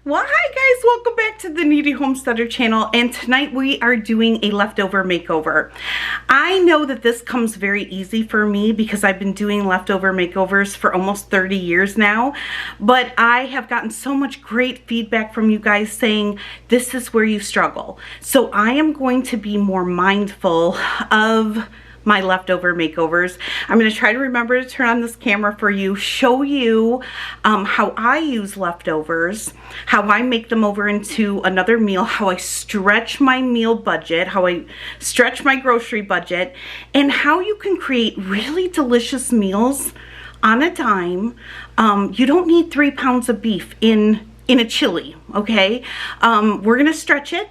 Well, hi guys, welcome back to the Kneady Homesteader channel, and tonight we are doing a leftover makeover. I know that this comes very easy for me because I've been doing leftover makeovers for almost 30 years now, but I have gotten so much great feedback from you guys saying this is where you struggle. So I am going to be more mindful of my leftover makeovers. I'm going to try to remember to turn on this camera for you, show you how I use leftovers, how I make them over into another meal, how I stretch my meal budget, how I stretch my grocery budget, and how you can create really delicious meals on a dime. You don't need 3 pounds of beef in a chili, okay? We're going to stretch it.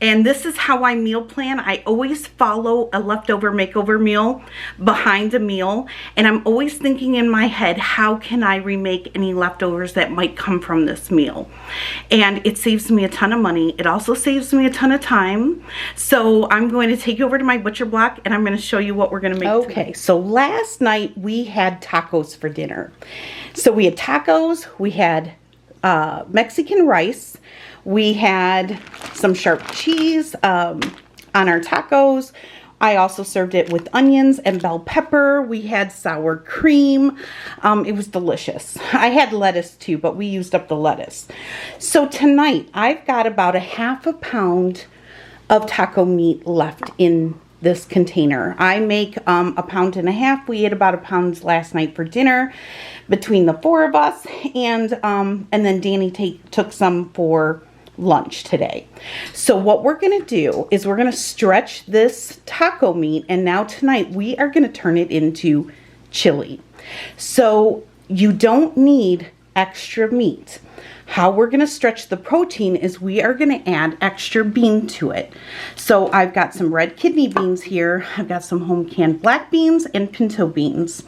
And this is how I meal plan. I always follow a leftover makeover meal behind a meal, and I'm always thinking in my head, how can I remake any leftovers that might come from this meal? And it saves me a ton of money. It also saves me a ton of time. So I'm going to take you over to my butcher block and I'm going to show you what we're going to make today. So last night we had tacos for dinner. So we had tacos, we had Mexican rice, we had some sharp cheese on our tacos. I also served it with onions and bell pepper. We had sour cream. It was delicious. I had lettuce too, but we used up the lettuce. So tonight I've got about a half a pound of taco meat left in this container. I make a pound and a half. We ate about a pound last night for dinner between the 4 of us, and then Danny took some for lunch today. So what we're going to do is we're going to stretch this taco meat, and now tonight we are going to turn it into chili. So you don't need extra meat. How we're going to stretch the protein is we are going to add extra bean to it. So I've got some red kidney beans here. I've got some home canned black beans and pinto beans.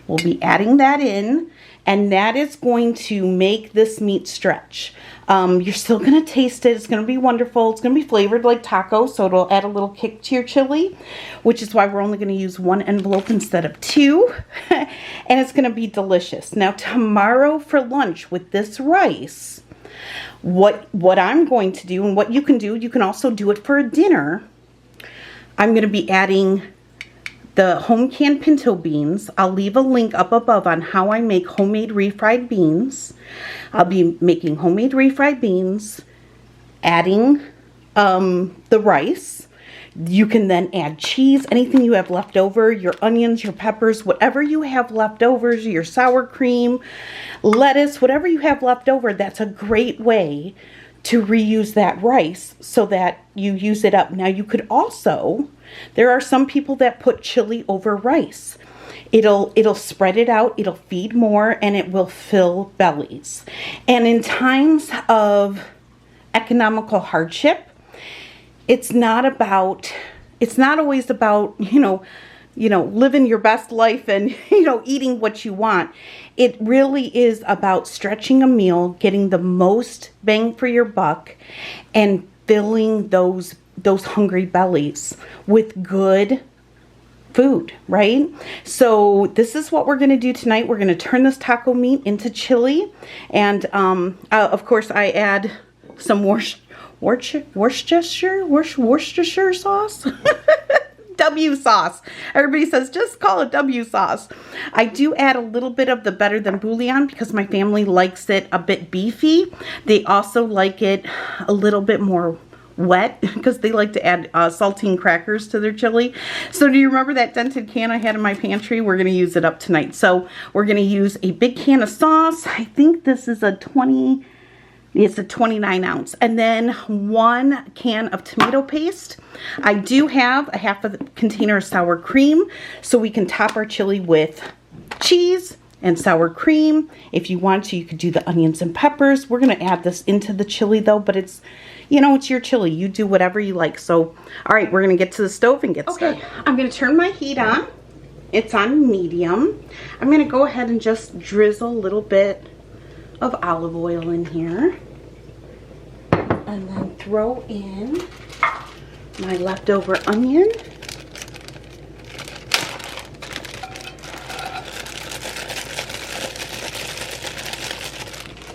We'll be adding that in, and that is going to make this meat stretch. You're still going to taste it. It's going to be wonderful. It's going to be flavored like taco, so it'll add a little kick to your chili, which is why we're only going to use 1 envelope instead of 2. And it's going to be delicious. Now tomorrow for lunch with this rice, what I'm going to do, and what you can do, you can also do it for a dinner. I'm going to be adding the home canned pinto beans. I'll leave a link up above on how I make homemade refried beans. I'll be making homemade refried beans, adding the rice. You can then add cheese, anything you have left over, your onions, your peppers, whatever you have left over, your sour cream, lettuce, whatever you have left over. That's a great way to reuse that rice so that you use it up. Now you could also, there are some people that put chili over rice. It'll spread it out, it'll feed more, and it will fill bellies. And in times of economical hardship, it's not always about, living your best life and, eating what you want. It really is about stretching a meal, getting the most bang for your buck, and filling those hungry bellies with good food, right? So this is what we're going to do tonight. We're going to turn this taco meat into chili, and of course I add some Worcestershire sauce. W sauce. Everybody says just call it W sauce. I do add a little bit of the Better Than bouillon because my family likes it a bit beefy. They also like it a little bit more wet because they like to add saltine crackers to their chili. So do you remember that dented can I had in my pantry? We're going to use it up tonight. So we're going to use a big can of sauce. I think this is it's a 29 ounce. And then 1 can of tomato paste. I do have a half a container of sour cream, so we can top our chili with cheese and sour cream. If you want to, you could do the onions and peppers. We're going to add this into the chili though, but it's your chili. You do whatever you like. So, all right, we're going to get to the stove and get started. Okay, I'm going to turn my heat on. It's on medium. I'm going to go ahead and just drizzle a little bit of olive oil in here, and then throw in my leftover onion.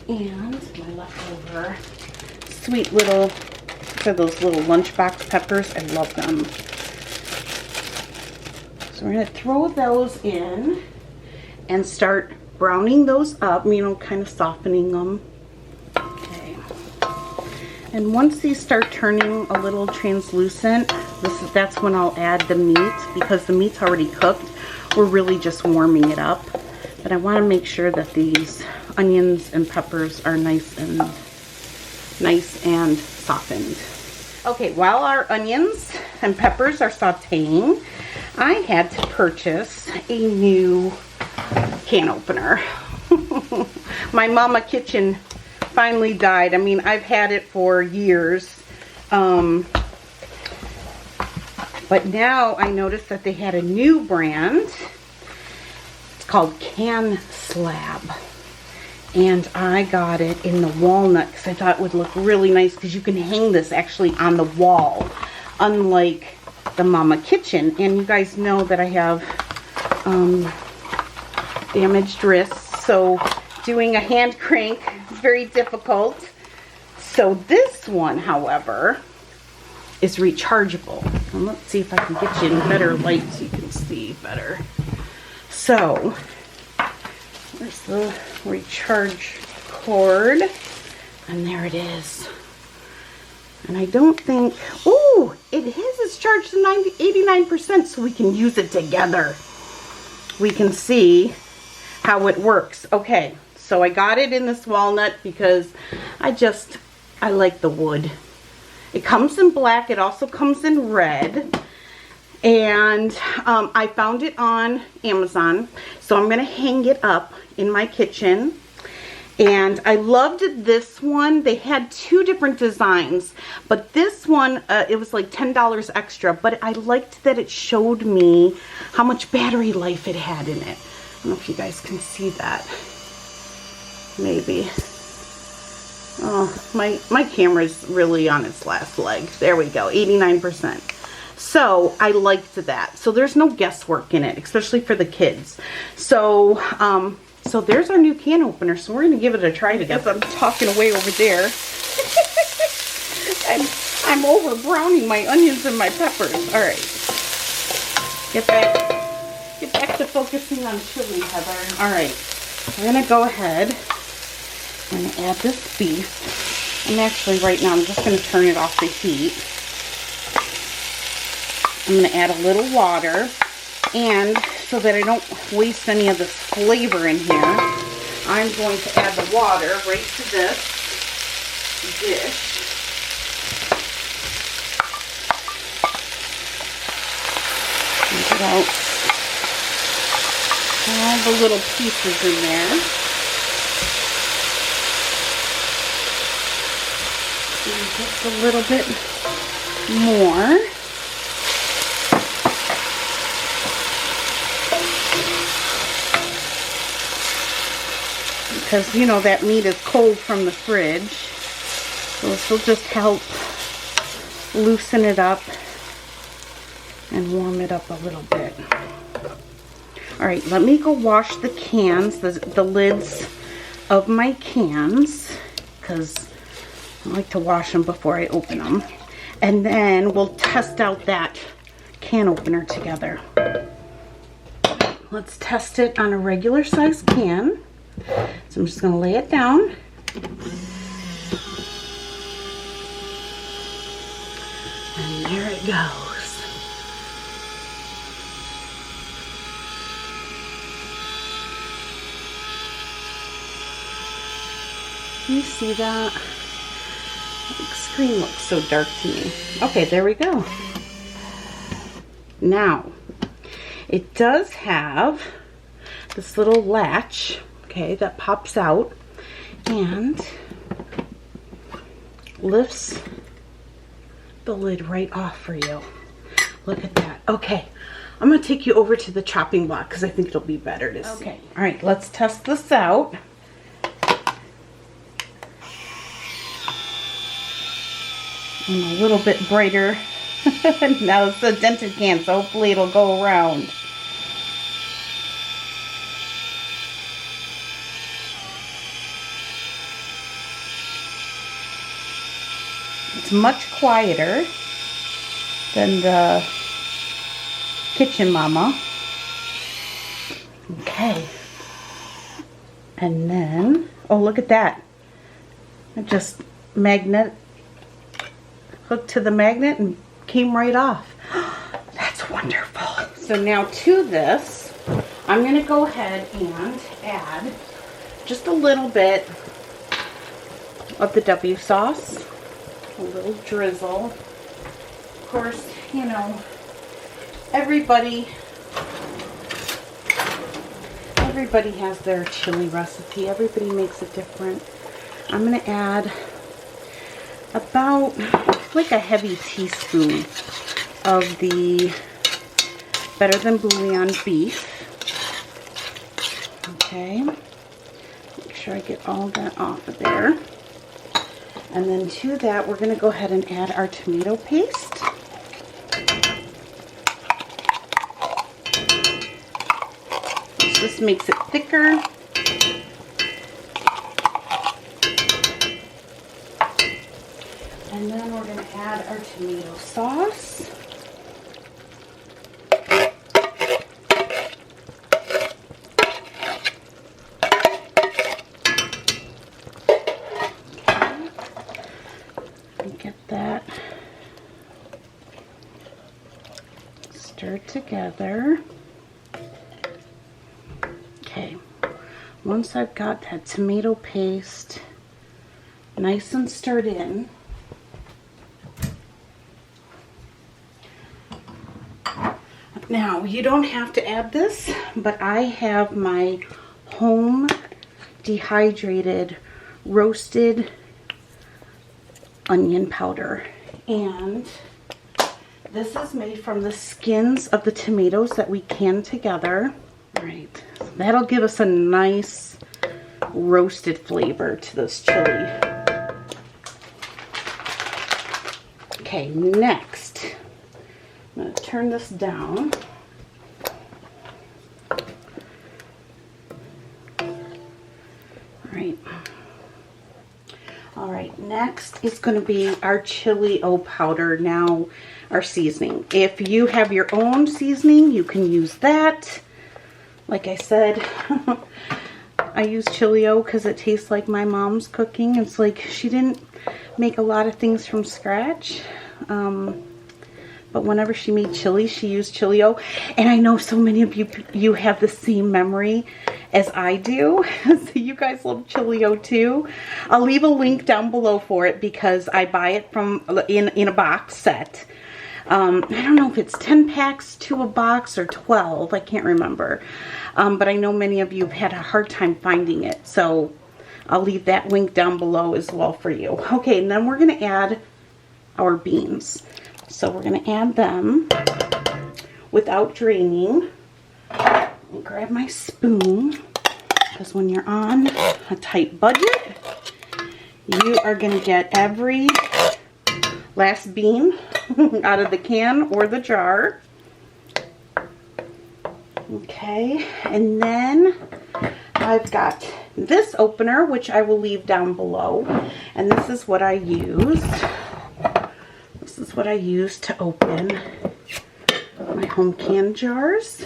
And my leftover sweet little, for those little lunchbox peppers. I love them. So we're going to throw those in and start browning those up, you know, kind of softening them. Okay. And once these start turning a little translucent, that's when I'll add the meat, because the meat's already cooked. We're really just warming it up. But I want to make sure that these onions and peppers are nice and softened. Okay, while our onions and peppers are sauteing, I had to purchase a new can opener. My Mama Kitchen finally died. I mean, I've had it for years. But now I noticed that they had a new brand. It's called Can Slab. And I got it in the walnut because I thought it would look really nice, because you can hang this actually on the wall, unlike the Mama Kitchen. And you guys know that I have damaged wrists, so doing a hand crank is very difficult. So this one, however, is rechargeable. And let's see if I can get you in better light so you can see better. So there's the recharge cord, and there it is. And I don't think, oh, it's charged to 89%, so we can use it together. We can see how it works. Okay, so I got it in this walnut because I like the wood. It comes in black. It also comes in red. And I found it on Amazon. So I'm going to hang it up in my kitchen. And I loved this one. They had two different designs. But this one, it was like $10 extra. But I liked that it showed me how much battery life it had in it. I don't know if you guys can see that. Maybe. Oh, my camera's really on its last leg. There we go, 89%. So I liked that. So there's no guesswork in it, especially for the kids. So so there's our new can opener. So we're gonna give it a try together. I'm talking away over there. I'm over browning my onions and my peppers. All right, get back to focusing on chili, Heather. All right, we're gonna go ahead. I'm going to add this beef. And actually right now I'm just going to turn it off the heat. I'm going to add a little water. And so that I don't waste any of this flavor in here, I'm going to add the water right to this dish. Get out all the little pieces in there. Just a little bit more. Because, you know, that meat is cold from the fridge. So this will just help loosen it up and warm it up a little bit. Alright, let me go wash the cans, the lids of my cans, because I like to wash them before I open them. And then we'll test out that can opener together. Let's test it on a regular size can. So I'm just going to lay it down. And there it goes. Can you see that? The screen looks so dark to me. Okay, there we go. Now, it does have this little latch, okay, that pops out and lifts the lid right off for you. Look at that. Okay, I'm going to take you over to the chopping block because I think it'll be better to see. Okay, all right, let's test this out. I'm a little bit brighter. Now it's a dented can, so hopefully it'll go around. It's much quieter than the kitchen mama. Okay. And then, oh, look at that. It just hooked to the magnet and came right off. That's wonderful. So now to this, I'm going to go ahead and add just a little bit of the W sauce. A little drizzle. Of course, you know, everybody has their chili recipe. Everybody makes it different. I'm going to add about like a heavy teaspoon of the Better Than Bouillon beef. Okay. Make sure I get all that off of there. And then to that, we're going to go ahead and add our tomato paste. This makes it thicker. And then we're going to add our tomato sauce. Get that stirred together. Okay, once I've got that tomato paste nice and stirred in, now you don't have to add this, but I have my home dehydrated roasted onion powder, and this is made from the skins of the tomatoes that we canned together. All right, that'll give us a nice roasted flavor to this chili. Okay, next, I'm going to turn this down. All right, next is going to be our chili powder, now our seasoning. If you have your own seasoning, you can use that. Like I said, I use chili because it tastes like my mom's cooking. It's like she didn't make a lot of things from scratch. But whenever she made chili, she used chili. And I know so many of you have the same memory as I do. So you guys love chili too. I'll leave a link down below for it because I buy it from in a box set. I don't know if it's 10 packs to a box or 12. I can't remember. But I know many of you have had a hard time finding it. So I'll leave that link down below as well for you. Okay, and then we're going to add our beans. So we're going to add them without draining. And grab my spoon, because when you're on a tight budget, you are going to get every last bean out of the can or the jar. Okay, and then I've got this opener, which I will leave down below, and this is what I use. This is what I use to open my home can jars.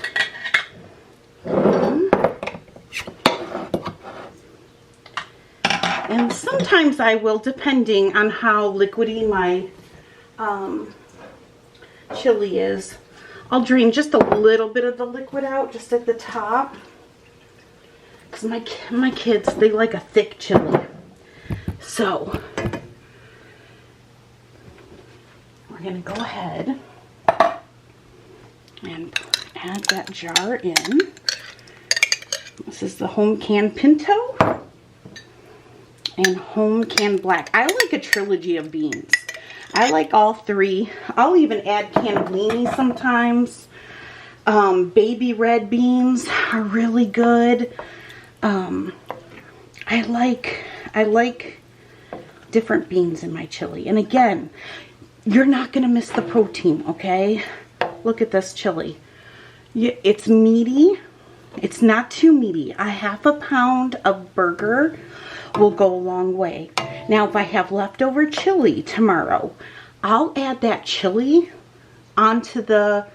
And sometimes I will, depending on how liquidy my chili is, I'll drain just a little bit of the liquid out just at the top. Because my kids, they like a thick chili. So we're going to go ahead and add that jar in. This is the home canned pinto and home canned black. I like a trilogy of beans. I like all three. I'll even add cannellini sometimes. Baby red beans are really good. I like different beans in my chili. And again, you're not going to miss the protein, okay? Look at this chili. It's meaty. It's not too meaty. A half a pound of burger will go a long way. Now, if I have leftover chili tomorrow, I'll add that chili onto the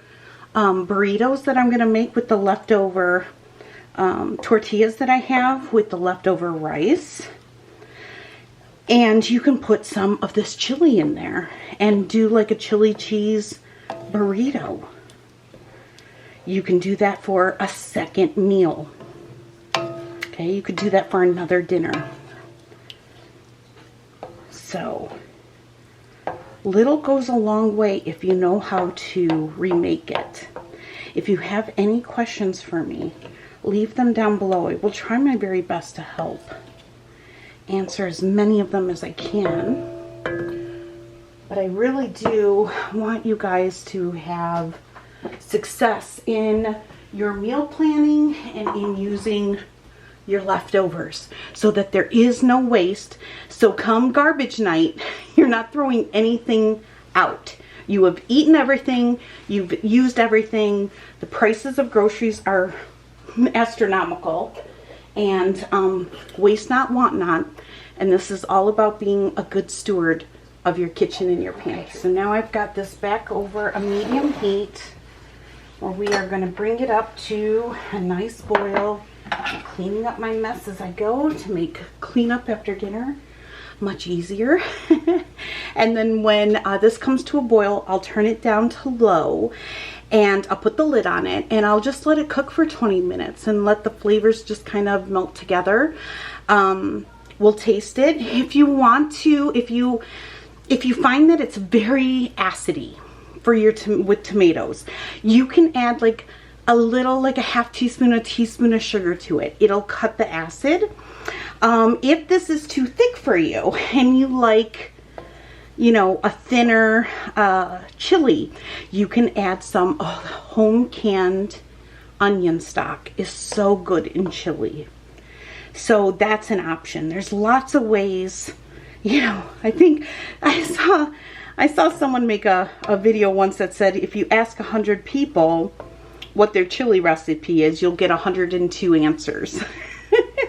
burritos that I'm going to make with the leftover tortillas that I have with the leftover rice. And you can put some of this chili in there and do like a chili cheese burrito. You can do that for a second meal. Okay, you could do that for another dinner. So, little goes a long way if you know how to remake it. If you have any questions for me, leave them down below. I will try my very best to help answer as many of them as I can. But I really do want you guys to have success in your meal planning and in using your leftovers so that there is no waste. So come garbage night, you're not throwing anything out. You have eaten everything, you've used everything. The prices of groceries are astronomical, and waste not, want not. And this is all about being a good steward of your kitchen and your pantry. So now I've got this back over a medium heat, where we are going to bring it up to a nice boil. I'm cleaning up my mess as I go to make cleanup after dinner much easier. And then when this comes to a boil, I'll turn it down to low and I'll put the lid on it and I'll just let it cook for 20 minutes and let the flavors just kind of melt together. We'll taste it. If you want to, if you find that it's very acidy for your with tomatoes, you can add like a little, like a half teaspoon, a teaspoon of sugar to it. It'll cut the acid. If this is too thick for you and you like, you know, a thinner chili, you can add some home canned onion stock. Is so good in chili. So that's an option. There's lots of ways, you know. I think I saw someone make a video once that said if you ask 100 people what their chili recipe is, you'll get 102 answers.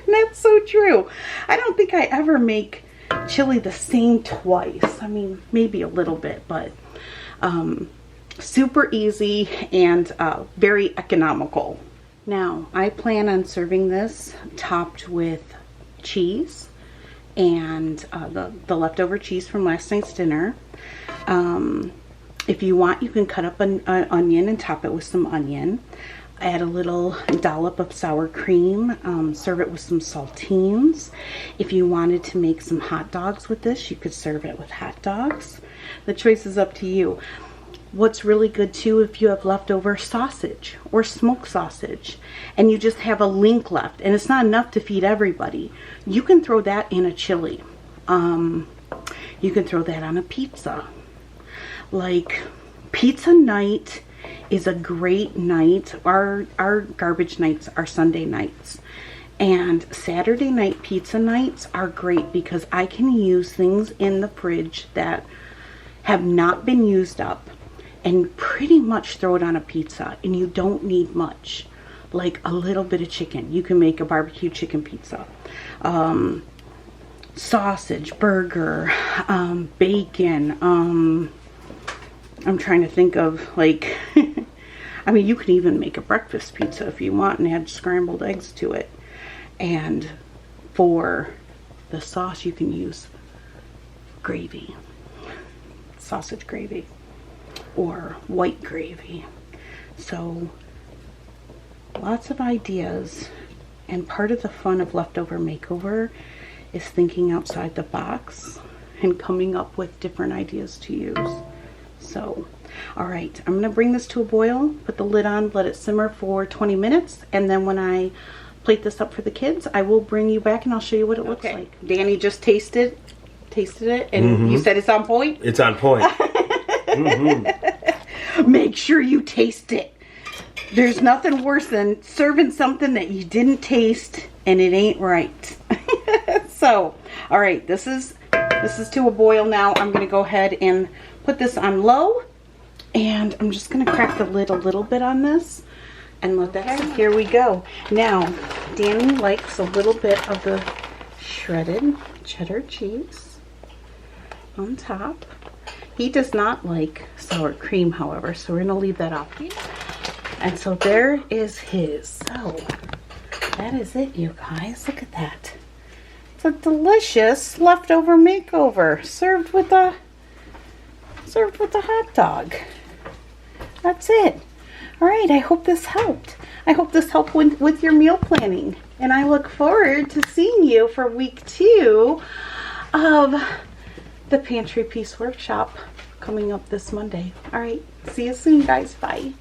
That's so true. I don't think I ever make chili the same twice. I mean, maybe a little bit, but super easy and very economical. Now, I plan on serving this topped with cheese and the leftover cheese from last night's dinner. If you want, you can cut up an onion and top it with some onion. Add a little dollop of sour cream. Serve it with some saltines. If you wanted to make some hot dogs with this, you could serve it with hot dogs. The choice is up to you. What's really good too, if you have leftover sausage or smoked sausage and you just have a link left and it's not enough to feed everybody, you can throw that in a chili. You can throw that on a pizza. Like, pizza night is a great night. Our garbage nights are Sunday nights. And Saturday night pizza nights are great because I can use things in the fridge that have not been used up and pretty much throw it on a pizza, and you don't need much. Like a little bit of chicken. You can make a barbecue chicken pizza. Sausage, burger, bacon. I'm trying to think of, like, I mean, you can even make a breakfast pizza if you want and add scrambled eggs to it. And for the sauce, you can use gravy, sausage gravy, or white gravy. So lots of ideas, and part of the fun of Leftover Makeover is thinking outside the box and coming up with different ideas to use. So, all right, I'm gonna bring this to a boil, put the lid on, let it simmer for 20 minutes, and then when I plate this up for the kids, I will bring you back and I'll show you what it looks like. Danny just tasted it, and you said it's on point? It's on point. Make sure you taste it. There's nothing worse than serving something that you didn't taste and it ain't right. So, all right, this is to a boil now. I'm gonna go ahead and put this on low, and I'm just gonna crack the lid a little bit on this and let that sit. Here we go. Now, Danny likes a little bit of the shredded cheddar cheese on top. He does not like sour cream, however, so we're gonna leave that off. And so there is his. So that is it, you guys. Look at that. It's a delicious leftover makeover served with a hot dog. That's it. All right, I hope this helped. I hope this helped with your meal planning. And I look forward to seeing you for week 2 of the Pantry Peace workshop coming up this Monday. All right, see you soon, guys. Bye.